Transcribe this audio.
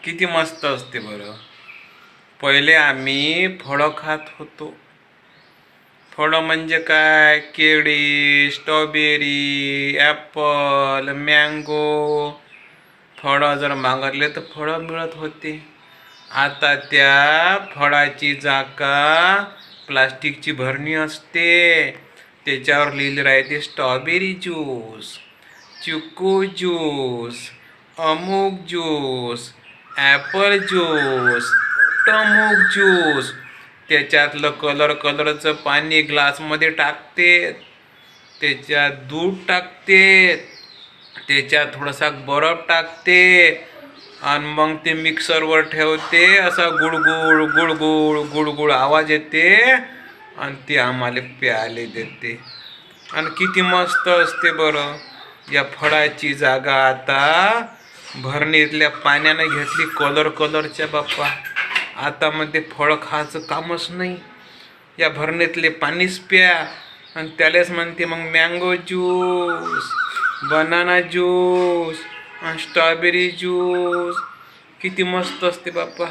किती मस्त असते बरं. पहिले आम्ही फळं खात होतो. फळं म्हणजे काय? केळी, स्ट्रॉबेरी, ॲपल, मँगो. फळं जर मागितले तर फळं मिळत होते. आता त्या फळाची जागा प्लास्टिकची भरणी असते. त्याच्यावर लिहिलं राहते स्ट्रॉबेरी ज्यूस, चिकू ज्यूस, अमूक ज्यूस, ॲपल ज्यूस, टमुक ज्यूस. त्याच्यातलं कलरचं पाणी ग्लासमध्ये टाकते, त्याच्यात दूध टाकते, त्याच्यात थोडासा बर्फ टाकते आणि मग ते मिक्सरवर ठेवते. असा गुळगुळ गुळगुळ गुळगुळ आवाज येते आणि ते आम्हाला प्यायला देते. आणि किती मस्त असते बरं. या फळाची जागा आता भरणीतल्या पाण्याने घेतली कलरच्या बाप्पा. आता मध्ये फळ खायचं कामच नाही. या भरणीतले पाणीच प्या. आणि त्यालाच म्हणते मग मँगो ज्यूस, बनाना ज्यूस आणि स्ट्रॉबेरी ज्यूस. किती मस्त असते बाप्पा.